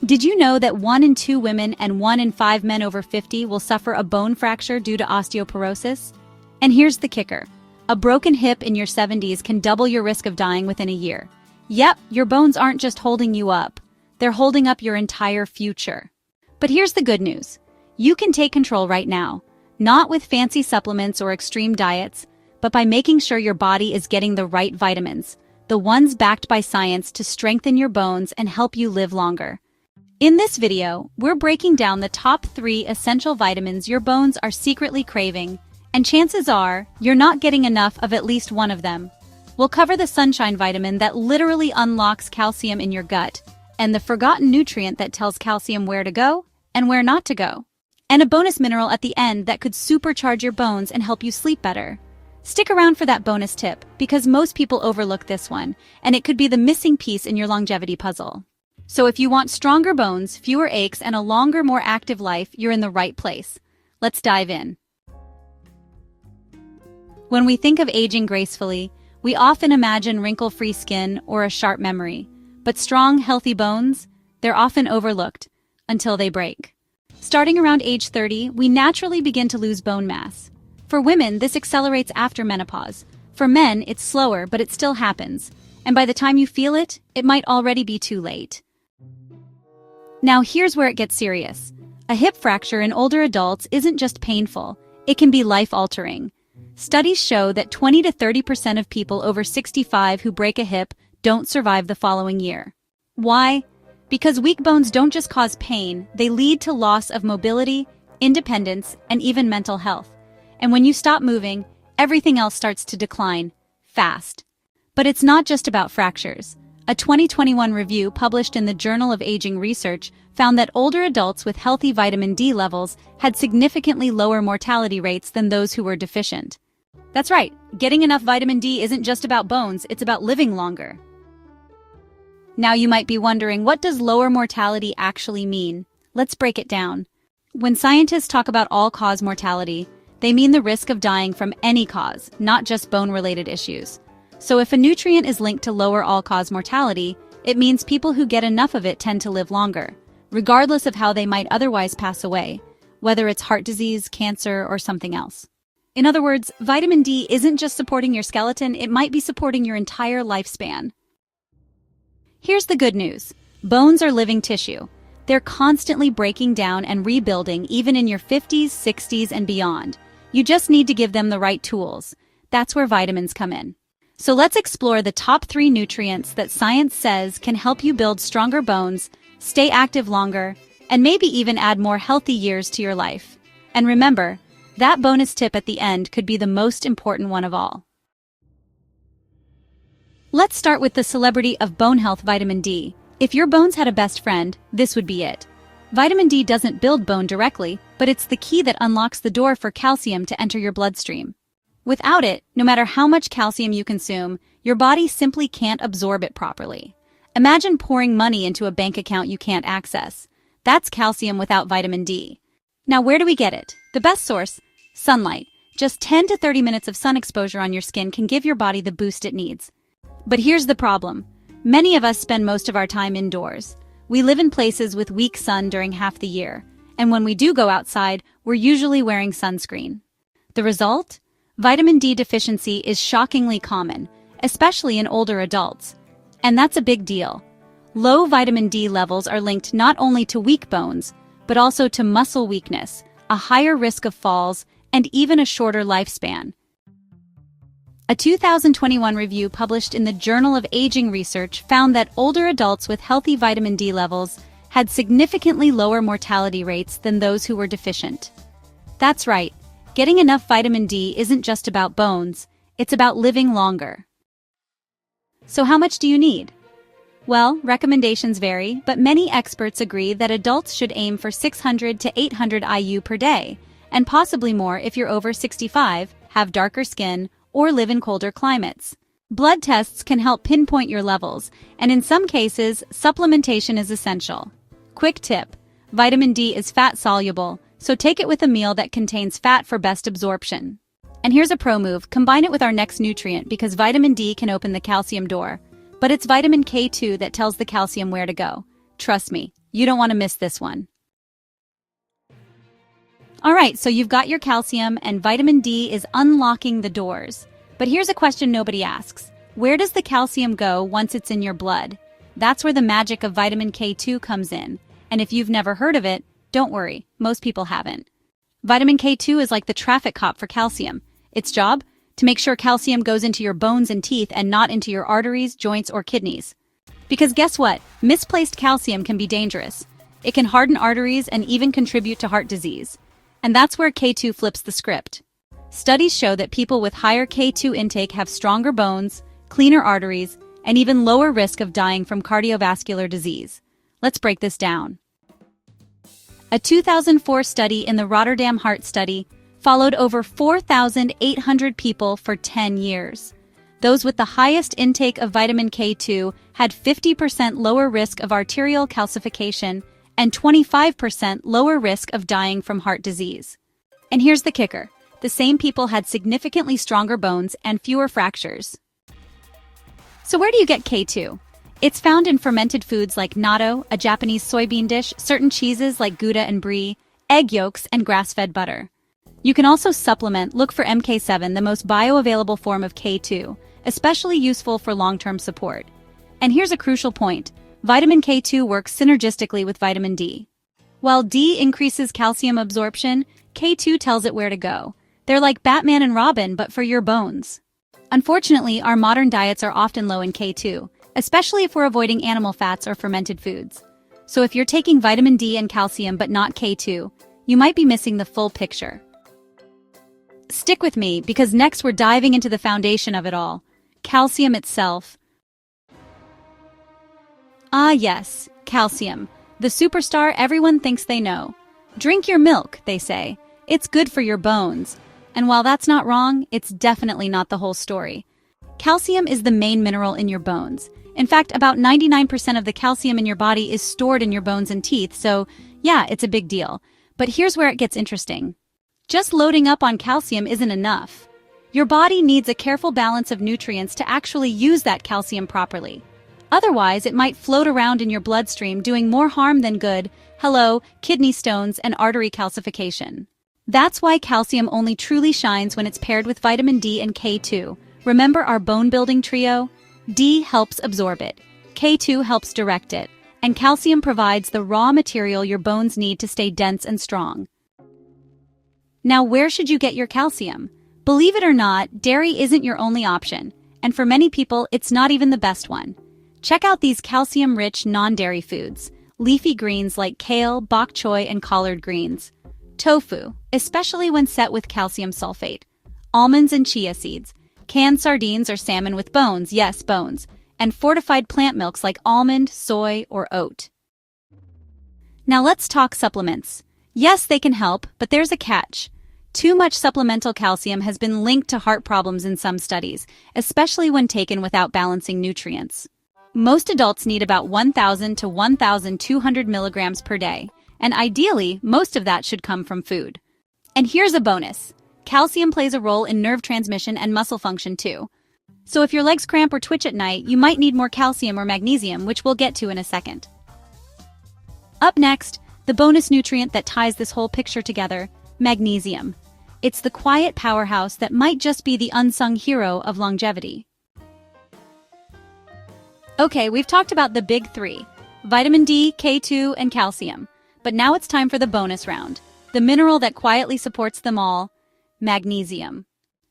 Did you know that 1 in 2 women and 1 in 5 men over 50 will suffer a bone fracture due to osteoporosis? And here's the kicker. A broken hip in your 70s can double your risk of dying within a year. Yep, your bones aren't just holding you up. They're holding up your entire future. But here's the good news. You can take control right now. Not with fancy supplements or extreme diets, but by making sure your body is getting the right vitamins, the ones backed by science to strengthen your bones and help you live longer. In this video, we're breaking down the top 3 essential vitamins your bones are secretly craving, and chances are you're not getting enough of at least one of them. We'll cover the sunshine vitamin that literally unlocks calcium in your gut, and the forgotten nutrient that tells calcium where to go and where not to go, and a bonus mineral at the end that could supercharge your bones and help you sleep better. Stick around for that bonus tip, because most people overlook this one, and it could be the missing piece in your longevity puzzle. So if you want stronger bones, fewer aches, and a longer, more active life, you're in the right place. Let's dive in. When we think of aging gracefully, we often imagine wrinkle-free skin or a sharp memory. But strong, healthy bones, they're often overlooked until they break. Starting around age 30, we naturally begin to lose bone mass. For women, this accelerates after menopause. For men, it's slower, but it still happens. And by the time you feel it, it might already be too late. Now here's where it gets serious. A hip fracture in older adults isn't just painful, it can be life-altering. Studies show that 20 to 30% of people over 65 who break a hip don't survive the following year. Why? Because weak bones don't just cause pain, they lead to loss of mobility, independence, and even mental health. And when you stop moving, everything else starts to decline, fast. But it's not just about fractures. A 2021 review published in the Journal of Aging Research found that older adults with healthy vitamin D levels had significantly lower mortality rates than those who were deficient. That's right, getting enough vitamin D isn't just about bones, it's about living longer. Now you might be wondering, what does lower mortality actually mean? Let's break it down. When scientists talk about all-cause mortality, they mean the risk of dying from any cause, not just bone-related issues. So if a nutrient is linked to lower all-cause mortality, it means people who get enough of it tend to live longer, regardless of how they might otherwise pass away, whether it's heart disease, cancer, or something else. In other words, vitamin D isn't just supporting your skeleton, it might be supporting your entire lifespan. Here's the good news. Bones are living tissue. They're constantly breaking down and rebuilding even in your 50s, 60s, and beyond. You just need to give them the right tools. That's where vitamins come in. So let's explore the top 3 nutrients that science says can help you build stronger bones, stay active longer, and maybe even add more healthy years to your life. And remember, that bonus tip at the end could be the most important one of all. Let's start with the celebrity of bone health, vitamin D. If your bones had a best friend, this would be it. Vitamin D doesn't build bone directly, but it's the key that unlocks the door for calcium to enter your bloodstream. Without it, no matter how much calcium you consume, your body simply can't absorb it properly. Imagine pouring money into a bank account you can't access. That's calcium without vitamin D. Now where do we get it? The best source? Sunlight. Just 10 to 30 minutes of sun exposure on your skin can give your body the boost it needs. But here's the problem. Many of us spend most of our time indoors. We live in places with weak sun during half the year, and when we do go outside, we're usually wearing sunscreen. The result? Vitamin D deficiency is shockingly common, especially in older adults. And that's a big deal. Low vitamin D levels are linked not only to weak bones, but also to muscle weakness, a higher risk of falls, and even a shorter lifespan. A 2021 review published in the Journal of Aging Research found that older adults with healthy vitamin D levels had significantly lower mortality rates than those who were deficient. That's right, getting enough vitamin D isn't just about bones, it's about living longer. So how much do you need? Well, recommendations vary, but many experts agree that adults should aim for 600 to 800 IU per day, and possibly more if you're over 65, have darker skin, or live in colder climates. Blood tests can help pinpoint your levels, and in some cases, supplementation is essential. Quick tip: vitamin D is fat-soluble, so take it with a meal that contains fat for best absorption. And here's a pro move: combine it with our next nutrient because vitamin D can open the calcium door. But it's vitamin K2 that tells the calcium where to go. Trust me, You don't want to miss this one. Alright, so you've got your calcium, and vitamin D is unlocking the doors. But here's a question nobody asks. Where does the calcium go once it's in your blood? That's where the magic of vitamin K2 comes in. And if you've never heard of it, don't worry, most people haven't. Vitamin K2 is like the traffic cop for calcium. Its job? To make sure calcium goes into your bones and teeth and not into your arteries, joints, or kidneys. Because guess what? Misplaced calcium can be dangerous. It can harden arteries and even contribute to heart disease. And that's where K2 flips the script. Studies show that people with higher K2 intake have stronger bones, cleaner arteries, and even lower risk of dying from cardiovascular disease. Let's break this down. A 2004 study in the Rotterdam Heart Study followed over 4,800 people for 10 years. Those with the highest intake of vitamin K2 had 50% lower risk of arterial calcification and 25% lower risk of dying from heart disease. And here's the kicker. The same people had significantly stronger bones and fewer fractures. So where do you get K2? It's found in fermented foods like natto, a Japanese soybean dish, certain cheeses like Gouda and Brie, egg yolks, and grass-fed butter. You can also supplement, look for MK7, the most bioavailable form of K2, especially useful for long-term support. And here's a crucial point. Vitamin K2 works synergistically with vitamin D. While D increases calcium absorption, K2 tells it where to go. They're like Batman and Robin, but for your bones. Unfortunately, our modern diets are often low in K2, especially if we're avoiding animal fats or fermented foods. So if you're taking vitamin D and calcium but not K2, you might be missing the full picture. Stick with me, because next we're diving into the foundation of it all, calcium itself. Ah yes, calcium, the superstar everyone thinks they know. Drink your milk, they say. It's good for your bones. And while that's not wrong, it's definitely not the whole story. Calcium is the main mineral in your bones. In fact, about 99% of the calcium in your body is stored in your bones and teeth, so yeah, it's a big deal. But here's where it gets interesting. Just loading up on calcium isn't enough. Your body needs a careful balance of nutrients to actually use that calcium properly. Otherwise, it might float around in your bloodstream doing more harm than good. Hello, kidney stones and artery calcification. That's why calcium only truly shines when it's paired with vitamin D and K2. Remember our bone-building trio? D helps absorb it, K2 helps direct it, and calcium provides the raw material your bones need to stay dense and strong. Now, where should you get your calcium? Believe it or not, dairy isn't your only option, and for many people, it's not even the best one. Check out these calcium-rich non-dairy foods, leafy greens like kale, bok choy, and collard greens. Tofu, especially when set with calcium sulfate. Almonds and chia seeds. Canned sardines or salmon with bones, yes, bones. And fortified plant milks like almond, soy, or oat. Now let's talk supplements. Yes, they can help, but there's a catch. Too much supplemental calcium has been linked to heart problems in some studies, especially when taken without balancing nutrients. Most adults need about 1,000 to 1,200 milligrams per day, and ideally, most of that should come from food. And here's a bonus. Calcium plays a role in nerve transmission and muscle function too. So if your legs cramp or twitch at night, you might need more calcium or magnesium, which we'll get to in a second. Up next, the bonus nutrient that ties this whole picture together, magnesium. It's the quiet powerhouse that might just be the unsung hero of longevity. Okay, we've talked about the big three, vitamin D, K2, and calcium. But now it's time for the bonus round, the mineral that quietly supports them all, magnesium.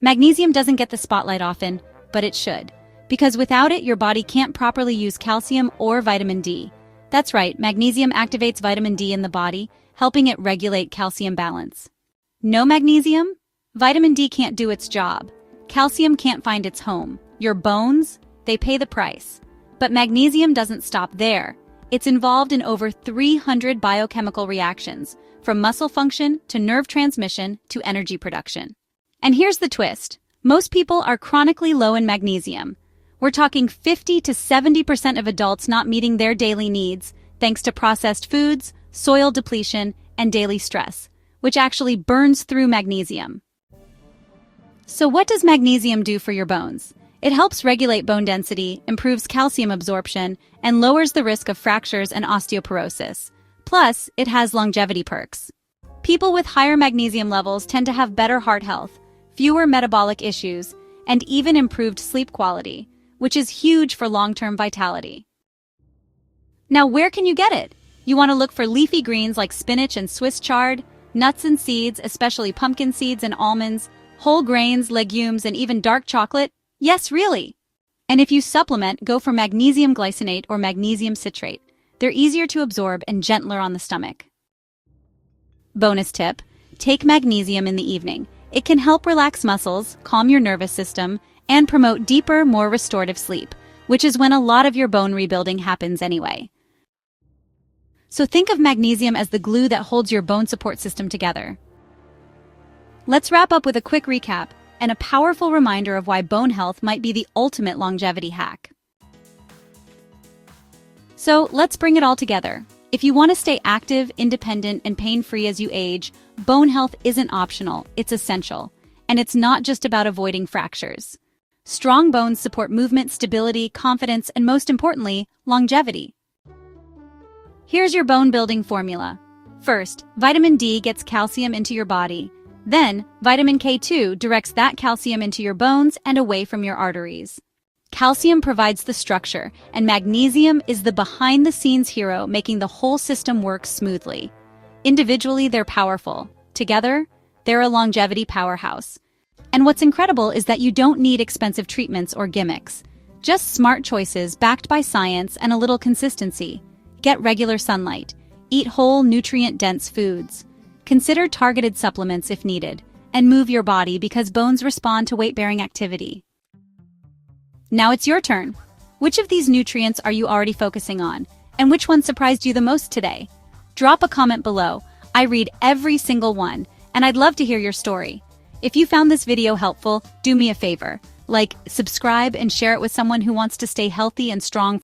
Magnesium doesn't get the spotlight often, but it should, because without it, your body can't properly use calcium or vitamin D. That's right, magnesium activates vitamin D in the body, helping it regulate calcium balance. No magnesium? Vitamin D can't do its job. Calcium can't find its home. Your bones? They pay the price. But magnesium doesn't stop there. It's involved in over 300 biochemical reactions, from muscle function to nerve transmission to energy production. And here's the twist. Most people are chronically low in magnesium. We're talking 50 to 70% of adults not meeting their daily needs thanks to processed foods, soil depletion, and daily stress, which actually burns through magnesium. So what does magnesium do for your bones? It helps regulate bone density, improves calcium absorption, and lowers the risk of fractures and osteoporosis. Plus, it has longevity perks. People with higher magnesium levels tend to have better heart health, fewer metabolic issues, and even improved sleep quality, which is huge for long-term vitality. Now, where can you get it? You want to look for leafy greens like spinach and Swiss chard, nuts and seeds, especially pumpkin seeds and almonds, whole grains, legumes, and even dark chocolate? Yes, really. And if you supplement, go for magnesium glycinate or magnesium citrate. They're easier to absorb and gentler on the stomach. Bonus tip: take magnesium in the evening. It can help relax muscles, calm your nervous system, and promote deeper, more restorative sleep, which is when a lot of your bone rebuilding happens anyway. So think of magnesium as the glue that holds your bone support system together. Let's wrap up with a quick recap and a powerful reminder of why bone health might be the ultimate longevity hack. So let's bring it all together. If you want to stay active, independent, and pain-free as you age, bone health isn't optional, it's essential. And it's not just about avoiding fractures. Strong bones support movement, stability, confidence, and most importantly, longevity. Here's your bone-building formula. First, vitamin D gets calcium into your body. Then, vitamin K2 directs that calcium into your bones and away from your arteries. Calcium provides the structure, and magnesium is the behind-the-scenes hero making the whole system work smoothly. Individually, they're powerful. Together, they're a longevity powerhouse. And what's incredible is that you don't need expensive treatments or gimmicks. Just smart choices backed by science and a little consistency. Get regular sunlight. Eat whole, nutrient-dense foods. Consider targeted supplements if needed. And move your body because bones respond to weight-bearing activity. Now it's your turn. Which of these nutrients are you already focusing on? And which one surprised you the most today? Drop a comment below. I read every single one, and I'd love to hear your story. If you found this video helpful, do me a favor. Like, subscribe, and share it with someone who wants to stay healthy and strong